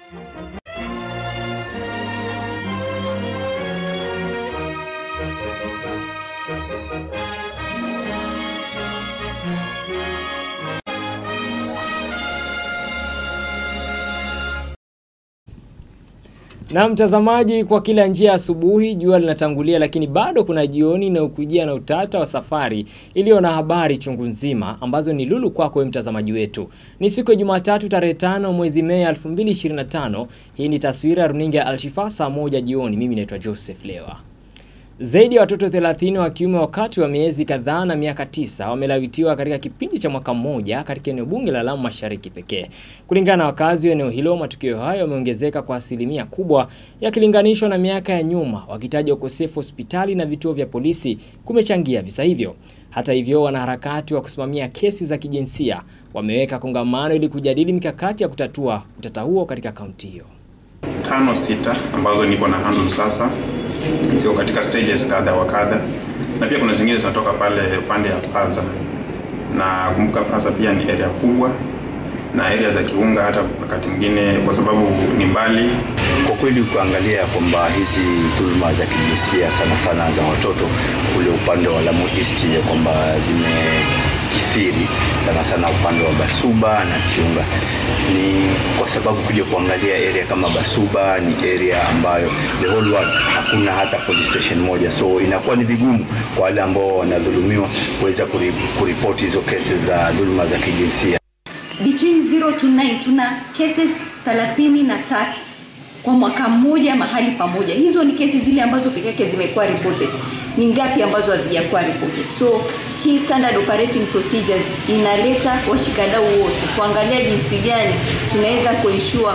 Na mtazamaji, kwa kila njia asubuhi jua linatangulia, lakini bado kuna jioni na ukujia na utata wa safari iliyo na habari chungu nzima ambazo ni lulu kwako wewe mtazamaji wetu. Ni siku ya Jumatatu tarehe 5 mwezi Mei 2025. Hii ni taswira ya runinga Al-Shifa saa 1 jioni. Mimi naitwa Joseph Lewa. Zaidi ya watoto 30 wa kiume wakati wa miezi kadhaa na miaka 9 wamelawitiwa katika kipindi cha mwaka mmoja katika eneo bunge la Lamu Mashariki pekee. Kulingana na wakazi wa eneo hilo, matukio hayo yameongezeka kwa asilimia kubwa yakilinganishwa na miaka ya nyuma, wakitaja ukosefu hospitali na vituo vya polisi kumechangia visa hivyo. Hata hivyo, wanaharakati wa kusimamia kesi za kijinsia wameweka kongamano ili kujadili mikakati ya kutatua utata huo katika kaunti hiyo. 5-6 ambazo niko na handle sasa ziko katika stages kadha wa kadha, na pia kuna zingine zinatoka pale upande ya Faza, na kumbuka Faza pia ni area kubwa na area za Kiunga hata wakati mwingine kwa sababu ni mbali. Kwa kweli kuangalia kwamba hizi dhuluma za kijinsia sana sana za watoto kule upande wa Lamu East ya kwamba zimekithiri sana sana upande wa Basuba na Kiunga, ni kwa sababu kuja kuangalia area kama Basuba ni area ambayo the whole world hakuna hata police station moja, so inakuwa ni vigumu kwa wale ambao wanadhulumiwa kuweza kuripoti hizo cases za dhuluma za kijinsia. Between 0 to 9 tuna cases 33 kwa mwaka mmoja mahali pamoja. Hizo ni kesi zile ambazo pekee yake zimekuwa reported. Ni ngapi ambazo hazijakuwa reported? So hii standard operating procedures inaleta washikadau wote kuangalia jinsi gani tunaweza kuensure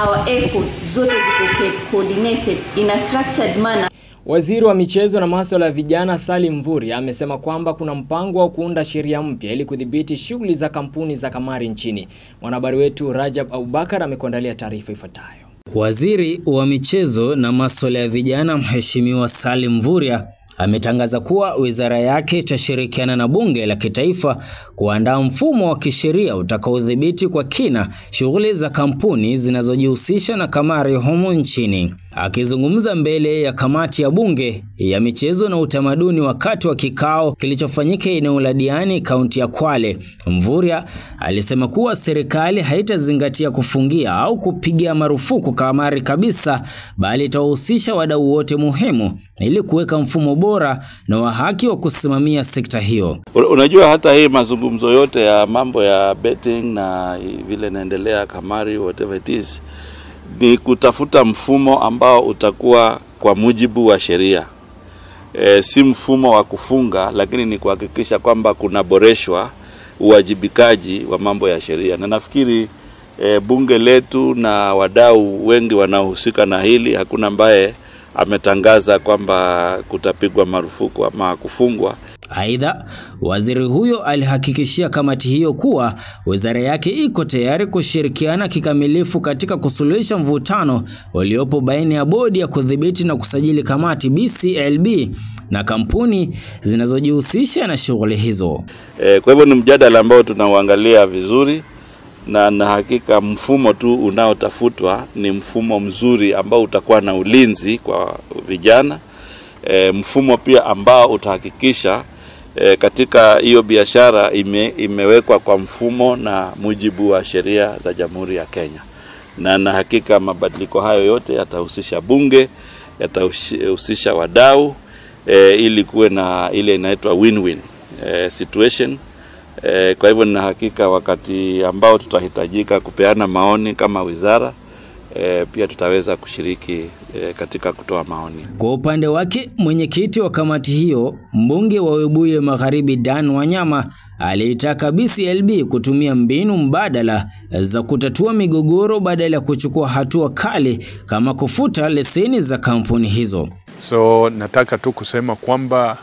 our efforts zote ziko coordinated in a structured manner. Waziri wa michezo na masuala ya vijana Salim Mvurya amesema kwamba kuna mpango wa kuunda sheria mpya ili kudhibiti shughuli za kampuni za kamari nchini. Mwanahabari wetu Rajab Abubakar amekuandalia taarifa ifuatayo. Waziri wa michezo na masuala ya vijana Mheshimiwa Salim Mvurya ametangaza kuwa wizara yake itashirikiana na bunge la kitaifa kuandaa mfumo wa kisheria utakaodhibiti kwa kina shughuli za kampuni zinazojihusisha na kamari humu nchini. Akizungumza mbele ya kamati ya bunge ya michezo na utamaduni wakati wa kikao kilichofanyika eneo la Diani, kaunti ya Kwale, Mvurya alisema kuwa serikali haitazingatia kufungia au kupigia marufuku kamari kabisa, bali itahusisha wadau wote muhimu ili kuweka mfumo bora na wa haki wa kusimamia sekta hiyo. Unajua hata hii mazungumzo yote ya mambo ya betting na vile naendelea kamari whatever it is, ni kutafuta mfumo ambao utakuwa kwa mujibu wa sheria. Si mfumo wa kufunga, lakini ni kuhakikisha kwamba kuna boreshwa uwajibikaji wa mambo ya sheria. Na nafikiri bunge letu na wadau wengi wanaohusika na hili, hakuna ambaye ametangaza kwamba kutapigwa marufuku ama kufungwa. Aidha, waziri huyo alihakikishia kamati hiyo kuwa wizara yake iko tayari kushirikiana kikamilifu katika kusuluhisha mvutano uliopo baina ya bodi ya kudhibiti na kusajili kamati BCLB na kampuni zinazojihusisha na shughuli hizo. Kwa hivyo ni mjadala ambao tunauangalia vizuri, na hakika mfumo tu unaotafutwa ni mfumo mzuri ambao utakuwa na ulinzi kwa vijana. Mfumo pia ambao utahakikisha katika hiyo biashara imewekwa kwa mfumo na mujibu wa sheria za Jamhuri ya Kenya. Na hakika mabadiliko hayo yote yatahusisha bunge, yatahusisha wadau, ili kuwe na ile inaitwa win-win situation. Kwa hivyo na hakika wakati ambao tutahitajika kupeana maoni kama wizara, pia tutaweza kushiriki katika kutoa maoni. Kwa upande wake, mwenyekiti wa kamati hiyo, mbunge wa Webuye Magharibi Dan Wanyama, aliitaka BCLB kutumia mbinu mbadala za kutatua migogoro badala ya kuchukua hatua kali kama kufuta leseni za kampuni hizo. So nataka tu kusema kwamba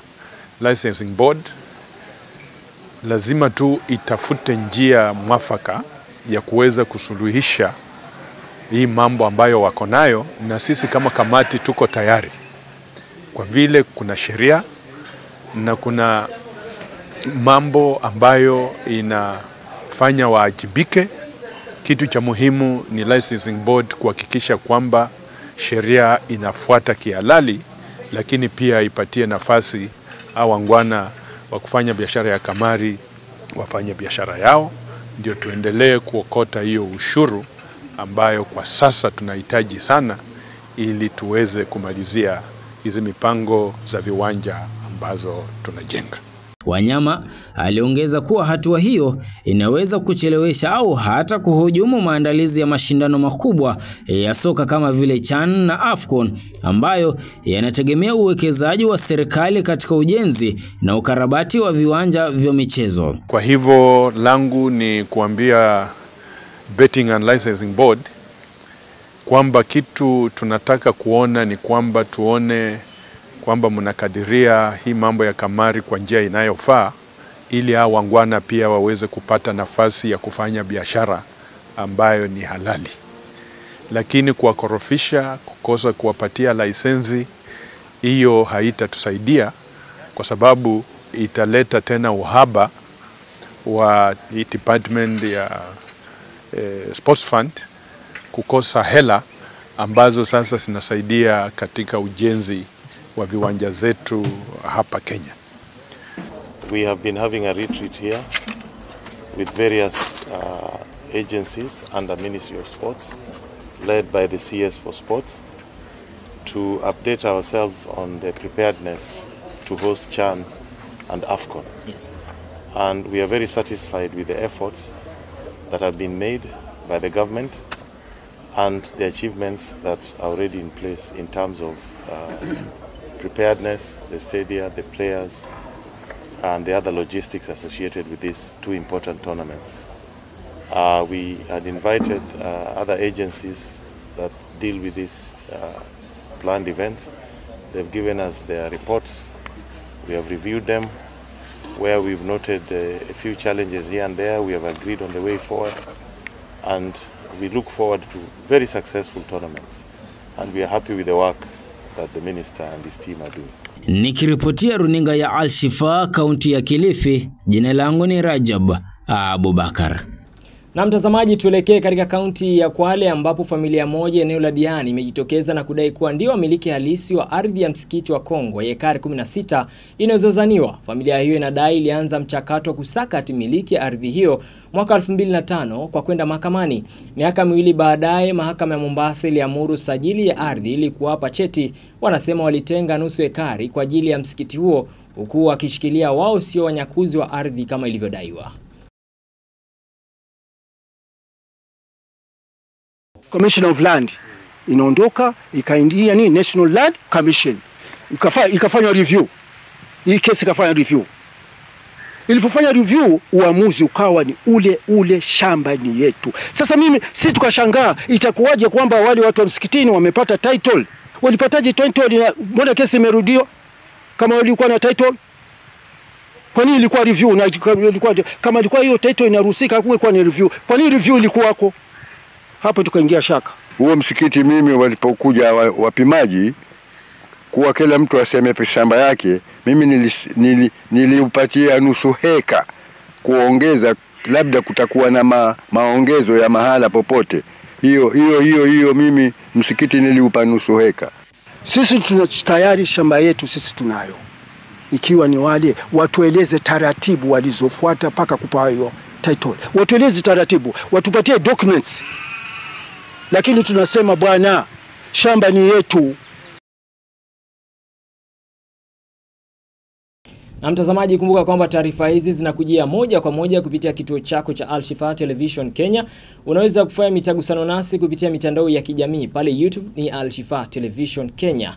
licensing board lazima tu itafute njia mwafaka ya kuweza kusuluhisha hii mambo ambayo wako nayo, na sisi kama kamati tuko tayari, kwa vile kuna sheria na kuna mambo ambayo inafanya waajibike Kitu cha muhimu ni licensing board kuhakikisha kwamba sheria inafuata kihalali, lakini pia ipatie nafasi au wangwana wa kufanya biashara ya kamari wafanye biashara yao, ndio tuendelee kuokota hiyo ushuru ambayo kwa sasa tunahitaji sana ili tuweze kumalizia hizi mipango za viwanja ambazo tunajenga. Wanyama aliongeza kuwa hatua hiyo inaweza kuchelewesha au hata kuhujumu maandalizi ya mashindano makubwa ya soka kama vile CHAN na AFCON ambayo yanategemea uwekezaji wa serikali katika ujenzi na ukarabati wa viwanja vya michezo. Kwa hivyo langu ni kuambia Betting and Licensing Board kwamba kitu tunataka kuona ni kwamba tuone kwamba mnakadiria hii mambo ya kamari kwa njia inayofaa, ili hao wangwana pia waweze kupata nafasi ya kufanya biashara ambayo ni halali. Lakini kuwakorofisha, kukosa kuwapatia lisensi, hiyo haitatusaidia, kwa sababu italeta tena uhaba wa department ya sports fund kukosa hela ambazo sasa zinasaidia katika ujenzi wa viwanja zetu hapa Kenya. We have been having a retreat here with various agencies under Ministry of Sports, led by the CS for Sports, to update ourselves on the preparedness to host CHAN and AFCON. Yes. And we are very satisfied with the efforts that have been made by the government and the achievements that are already in place in terms of preparedness, the stadia, the players, and the other logistics associated with these two important tournaments. We had invited other agencies that deal with these planned events. They've given us their reports. We have reviewed them. Where we've noted a few challenges here and there, we have agreed on the way forward, and we look forward to very successful tournaments. And we are happy with the work that the minister and his team are doing. Nikiripotia runinga ya Al Shifa, kaunti ya Kilifi, jina langu ni Rajab Abubakar. Na mtazamaji, tuelekee katika kaunti ya Kwale ambapo familia moja eneo la Diani imejitokeza na kudai kuwa ndio wamiliki halisi wa ardhi ya msikiti wa Kongo ya ekari 16 inayozozaniwa. Familia hiyo inadai ilianza mchakato wa kusaka hatimiliki ya ardhi hiyo mwaka 2005 kwa kwenda mahakamani. Miaka miwili baadaye mahakama ya Mombasa iliamuru sajili ya ardhi ili kuwapa cheti. Wanasema walitenga nusu ekari kwa ajili ya msikiti huo, huku wakishikilia wao sio wanyakuzi wa ardhi kama ilivyodaiwa. Commission of Land inaondoka ikaingia ni National Land Commission ikafanya review. Hii kesi ikafanya review. Ilipofanya review, uamuzi ukawa ni ule shamba ni yetu. Sasa sisi tukashangaa itakuwaje kwamba wale watu wa msikitini wamepata title. Walipataje title? Mbona kesi imerudiwa kama walikuwa na title? Kwa nini ilikuwa review? Na kama ilikuwa hiyo title inaruhusika kuwa ni review, kwa nini review ilikuwa hapo? Hapo tukaingia shaka. Huo msikiti mimi walipokuja wapimaji kuwa kila mtu aseme shamba yake, mimi niliupatia nusu heka kuongeza, labda kutakuwa na maongezo ya mahala popote. Hiyo mimi msikiti niliupa nusu heka. Sisi tayari shamba yetu sisi tunayo. Ikiwa ni wale watueleze taratibu walizofuata paka kupa hiyo title. Watueleze taratibu, watupatie documents. Lakini tunasema bwana, shamba ni yetu. Na mtazamaji, kumbuka kwamba taarifa hizi zinakujia moja kwa moja kupitia kituo chako cha Al Shifa Television Kenya. Unaweza kufanya mitagusano nasi kupitia mitandao ya kijamii. Pale YouTube ni Al Shifa Television Kenya.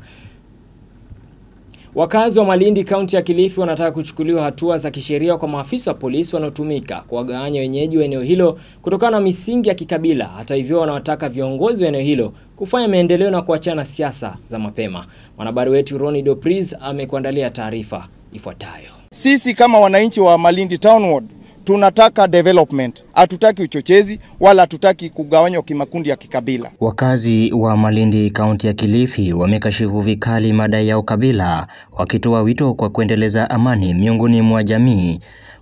Wakazi wa Malindi kaunti ya Kilifi wanataka kuchukuliwa hatua za kisheria kwa maafisa wa polisi wanaotumika kuwagawanya wenyeji wa eneo hilo kutokana na misingi ya kikabila. Hata hivyo, wanawataka viongozi wa eneo hilo kufanya maendeleo na kuachana siasa za mapema. Mwanahabari wetu Ronnie Dopriz amekuandalia taarifa ifuatayo. Sisi kama wananchi wa Malindi Town Ward tunataka development. Hatutaki uchochezi wala hatutaki kugawanywa kimakundi ya kikabila. Wakazi wa Malindi kaunti ya Kilifi wamekashifu vikali madai ya ukabila, wakitoa wito kwa kuendeleza amani miongoni mwa jamii.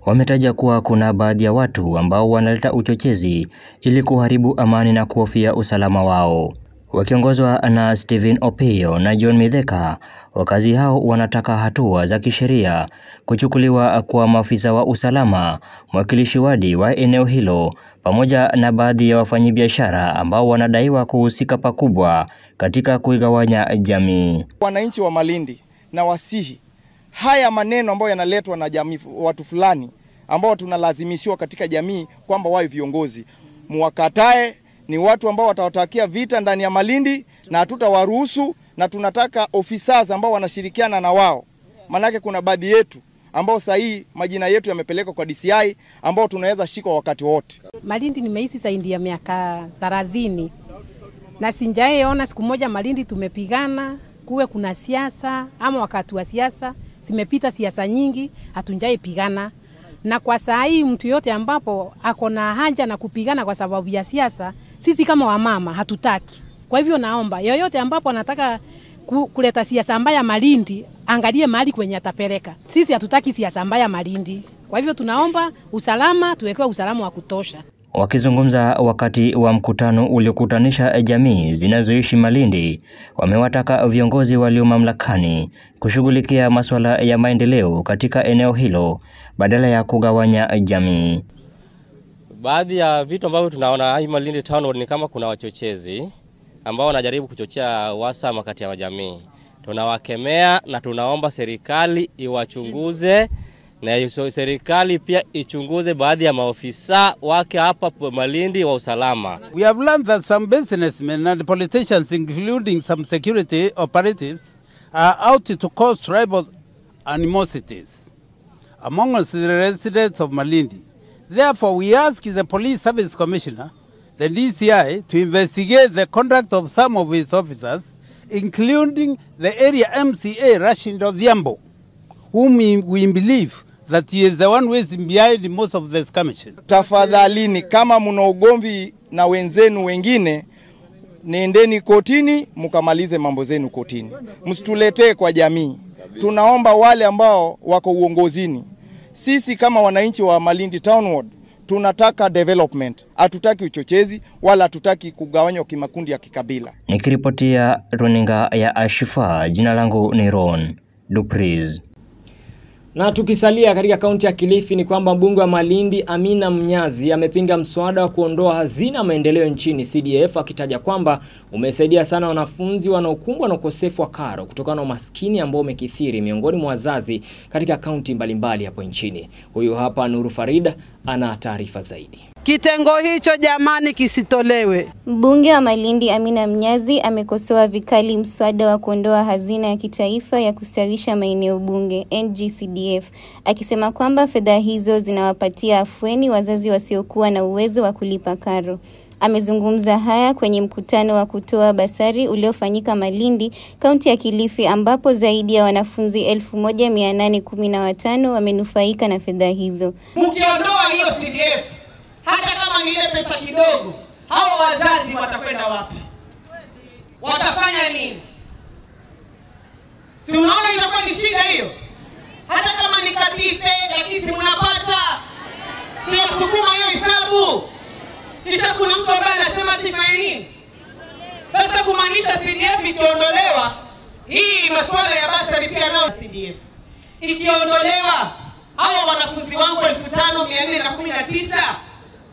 Wametaja kuwa kuna baadhi ya watu ambao wanaleta uchochezi ili kuharibu amani na kuhofia usalama wao. Wakiongozwa na Stephen Opiyo na John Mitheka, wakazi hao wanataka hatua za kisheria kuchukuliwa kwa maafisa wa usalama, mwakilishi wadi wa eneo hilo, pamoja na baadhi ya wafanyabiashara ambao wanadaiwa kuhusika pakubwa katika kuigawanya jamii. Wananchi wa Malindi na wasihi, haya maneno ambayo yanaletwa na jamii, watu fulani ambao tunalazimishiwa katika jamii kwamba wao viongozi, muwakatae. Ni watu ambao watawatakia vita ndani ya Malindi na hatutawaruhusu, na tunataka officers ambao wanashirikiana na wao. Manake kuna baadhi yetu ambao sahi majina yetu yamepelekwa kwa DCI ambao tunaweza shikwa wakati wote. Malindi nimeishi zaidi ya miaka 30 na sijaona siku moja Malindi tumepigana kuwe kuna siasa ama wakati wa siasa. Zimepita siasa nyingi hatunjai pigana, na kwa saa hii mtu yote ambapo akona haja na kupigana kwa sababu ya siasa, sisi kama wamama hatutaki. Kwa hivyo naomba yoyote ambapo anataka kuleta siasa mbaya Malindi, angalie mahali kwenye atapeleka. Sisi hatutaki siasa mbaya Malindi. Kwa hivyo tunaomba usalama, tuwekewe usalama wa kutosha. Wakizungumza wakati wa mkutano uliokutanisha jamii zinazoishi Malindi, wamewataka viongozi walio mamlakani kushughulikia masuala ya maendeleo katika eneo hilo badala ya kugawanya jamii. Baadhi ya vitu ambavyo tunaona hii Malindi Town ni kama kuna wachochezi ambao wanajaribu kuchochea uhasama kati ya jamii. Tunawakemea na tunaomba serikali iwachunguze, na serikali pia ichunguze baadhi ya maofisa wake hapa Malindi wa usalama. We have learned that some businessmen and politicians, including some security operatives, are out to cause tribal animosities among the residents of Malindi. Therefore, we ask the Police Service Commissioner, the DCI, to investigate the conduct of some of his officers, including the area MCA Rashid Odhiambo, whom we believe that he is the one who is behind most of the skirmishes. Tafadhalini, kama mna ugomvi na wenzenu wengine, nendeni kotini mkamalize mambo zenu kotini. Msituletee kwa jamii. Tunaomba wale ambao wako uongozini, sisi kama wananchi wa Malindi Town Ward tunataka development. Hatutaki uchochezi wala hatutaki kugawanywa kimakundi ya kikabila. Nikiripotia runinga ya Ashifa, jina langu ni Ron Dupris. Na tukisalia katika kaunti ya Kilifi ni kwamba mbunge wa Malindi Amina Mnyazi amepinga mswada wa kuondoa hazina maendeleo nchini CDF, akitaja kwamba umesaidia sana wanafunzi wanaokumbwa na ukosefu wa karo kutokana na umaskini ambao umekithiri miongoni mwa wazazi katika kaunti mbalimbali hapo nchini. Huyu hapa Nuru Farida ana taarifa zaidi. Kitengo hicho jamani kisitolewe. Mbunge wa Malindi Amina Mnyazi amekosoa vikali mswada wa kuondoa hazina ya kitaifa ya kustawisha maeneo bunge NGCDF, akisema kwamba fedha hizo zinawapatia afueni wazazi wasiokuwa na uwezo wa kulipa karo. Amezungumza haya kwenye mkutano wa kutoa basari uliofanyika Malindi, kaunti ya Kilifi, ambapo zaidi ya wanafunzi 1815 wamenufaika na fedha hizo. Mkiondoa hiyo CDF, hata kama ni ile pesa kidogo, hao wazazi watakwenda wapi? Watafanya nini? Si unaona itakuwa ni shida hiyo? Hata kama ni katite, lakini si mnapata. Si wasukuma hiyo hesabu. Kisha kuna mtu ambaye anasema tifanye nini? Sasa kumaanisha CDF ikiondolewa, hii masuala ya basari pia nao CDF ikiondolewa, hao wanafunzi wangu 5419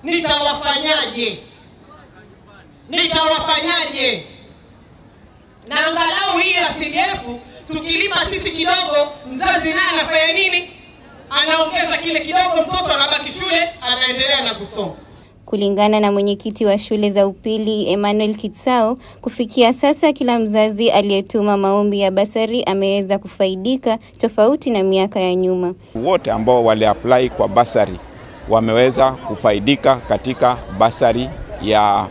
nitawafanyaje? Nitawafanyaje? Na angalau hii ya CDF tukilipa sisi kidogo, mzazi naye anafanya nini? Anaongeza kile kidogo, mtoto anabaki shule, anaendelea na kusoma. Kulingana na mwenyekiti wa shule za upili Emmanuel Kitsao, kufikia sasa kila mzazi aliyetuma maombi ya basari ameweza kufaidika, tofauti na miaka ya nyuma. Wote ambao wali apply kwa basari wameweza kufaidika katika basari ya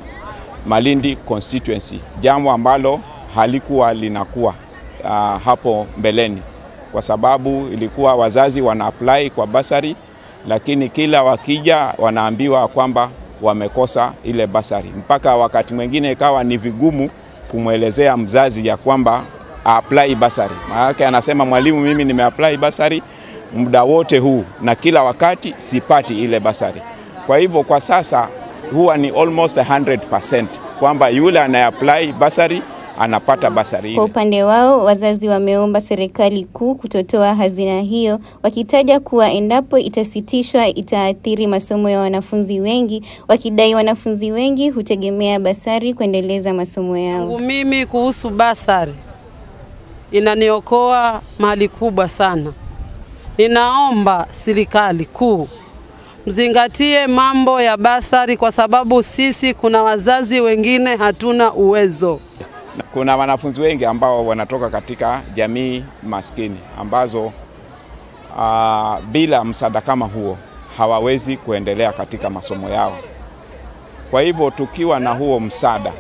Malindi constituency, jambo ambalo halikuwa linakuwa hapo mbeleni, kwa sababu ilikuwa wazazi wana apply kwa basari, lakini kila wakija wanaambiwa kwamba wamekosa ile basari. Mpaka wakati mwingine ikawa ni vigumu kumwelezea mzazi ya kwamba apply basari. Maana anasema mwalimu, mimi nimeapply basari muda wote huu na kila wakati sipati ile basari. Kwa hivyo kwa sasa huwa ni almost 100% kwamba yule anayeapply basari anapata basari. Kwa upande wao, wazazi wameomba serikali kuu kutotoa hazina hiyo, wakitaja kuwa endapo itasitishwa itaathiri masomo ya wanafunzi wengi, wakidai wanafunzi wengi hutegemea basari kuendeleza masomo yao. Mimi kuhusu basari inaniokoa mali kubwa sana. Ninaomba serikali kuu mzingatie mambo ya basari, kwa sababu sisi kuna wazazi wengine hatuna uwezo. Kuna wanafunzi wengi ambao wanatoka katika jamii maskini ambazo bila msaada kama huo hawawezi kuendelea katika masomo yao. Kwa hivyo tukiwa na huo msaada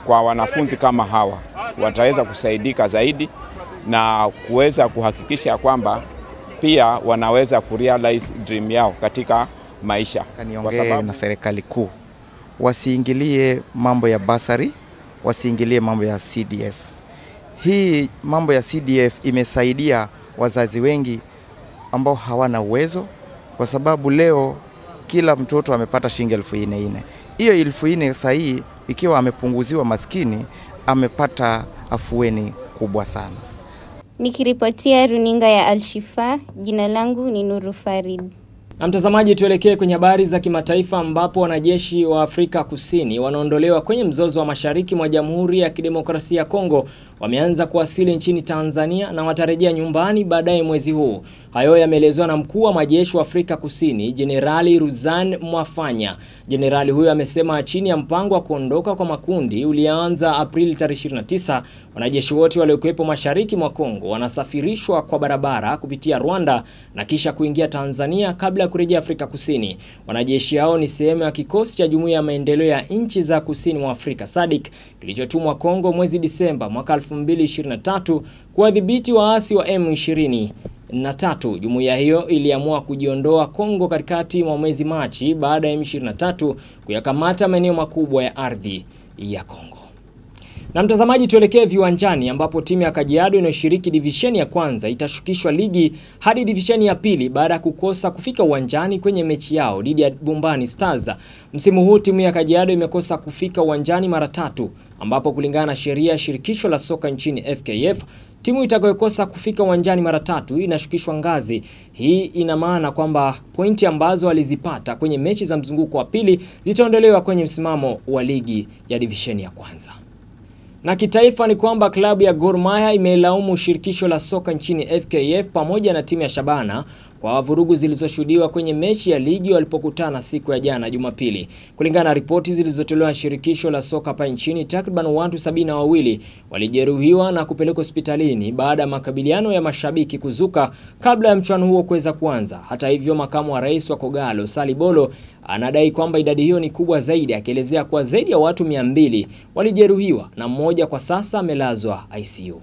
kwa wanafunzi kama hawa, wataweza kusaidika zaidi na kuweza kuhakikisha kwamba pia wanaweza kurealize dream yao katika maisha. Niongee na serikali kuu wasiingilie mambo ya basari, wasiingilie mambo ya CDF. Hii mambo ya CDF imesaidia wazazi wengi ambao hawana uwezo, kwa sababu leo kila mtoto amepata shilingi 4,400. Hiyo 4,400 sasa hii ikiwa amepunguziwa maskini, amepata afueni kubwa sana. Nikiripotia runinga ya Al-Shifa, jina langu ni Nuru Farid. Na mtazamaji, tuelekee kwenye habari za kimataifa ambapo wanajeshi wa Afrika Kusini wanaondolewa kwenye mzozo wa mashariki mwa Jamhuri ya Kidemokrasia ya Kongo wameanza kuwasili nchini Tanzania na watarejea nyumbani baadaye mwezi huu. Hayo yameelezwa na mkuu wa majeshi wa Afrika Kusini, Jenerali Ruzan Mwafanya. Jenerali huyo amesema chini ya mpango wa kuondoka kwa makundi ulianza Aprili 29, wanajeshi wote waliokuwepo mashariki mwa Kongo wanasafirishwa kwa barabara kupitia Rwanda na kisha kuingia Tanzania kabla ya kurejea Afrika Kusini. Wanajeshi hao ni sehemu ya kikosi cha Jumuiya ya Maendeleo ya Nchi za Kusini mwa Afrika SADC kilichotumwa Kongo mwezi Disemba mwaka 2023 kuwadhibiti waasi wa M23. Jumuiya hiyo iliamua kujiondoa Kongo katikati mwa mwezi Machi baada ya M23 kuyakamata maeneo makubwa ya ardhi ya Kongo. Na mtazamaji, tuelekee viwanjani ambapo timu ya Kajiado inayoshiriki divisheni ya kwanza itashukishwa ligi hadi divisheni ya pili baada ya kukosa kufika uwanjani kwenye mechi yao dhidi ya Bumbani Stars. Msimu huu timu ya Kajiado imekosa kufika uwanjani mara 3, ambapo kulingana na sheria ya shirikisho la soka nchini FKF, timu itakayokosa kufika uwanjani mara 3 inashukishwa ngazi. Hii ina maana kwamba pointi ambazo walizipata kwenye mechi za mzunguko wa pili zitaondolewa kwenye msimamo wa ligi ya divisheni ya kwanza. Na kitaifa ni kwamba klabu ya Gor Mahia imelaumu shirikisho la soka nchini FKF pamoja na timu ya Shabana kwa vurugu zilizoshuhudiwa kwenye mechi ya ligi walipokutana siku ya jana Jumapili. Kulingana na ripoti zilizotolewa na shirikisho la soka hapa nchini, takriban watu 72 walijeruhiwa na kupelekwa hospitalini baada ya makabiliano ya mashabiki kuzuka kabla ya mchuano huo kuweza kuanza. Hata hivyo, makamu wa rais wa Kogalo, Sali Bolo, anadai kwamba idadi hiyo ni kubwa zaidi, akielezea kuwa zaidi ya watu 200 walijeruhiwa na mmoja kwa sasa amelazwa ICU.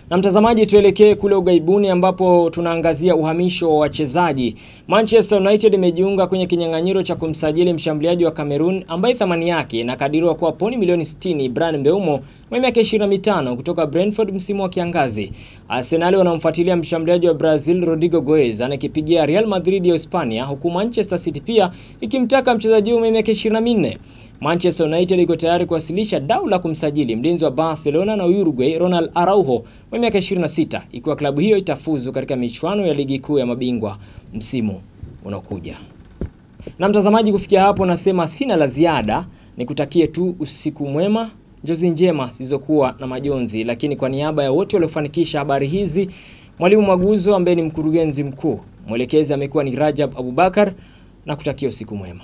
Na mtazamaji, tuelekee kule ugaibuni ambapo tunaangazia uhamisho wa wachezaji. Manchester United imejiunga kwenye kinyang'anyiro cha kumsajili mshambuliaji wa Cameroon ambaye thamani yake inakadiriwa kuwa pauni milioni 60, Bryan Mbeumo mwenye miaka 25 kutoka Brentford msimu wa kiangazi. Arsenal wanamfuatilia mshambuliaji wa Brazil Rodrigo Goes anayekipigia Real Madrid ya Hispania, huku Manchester City pia ikimtaka mchezaji huyo mwenye miaka 24. Manchester United iko tayari kuwasilisha dau la kumsajili mlinzi wa Barcelona na Uruguay Ronald Araujo mwenye miaka 26 ikiwa klabu hiyo itafuzu katika michuano ya ligi kuu ya mabingwa msimu unaokuja. Na mtazamaji, kufikia hapo nasema sina la ziada, nikutakie tu usiku mwema, njozi njema zisizokuwa na majonzi. Lakini kwa niaba ya wote waliofanikisha habari hizi, Mwalimu Maguzo ambaye ni mkurugenzi mkuu, mwelekezi amekuwa ni Rajab Abubakar, na kutakia usiku mwema.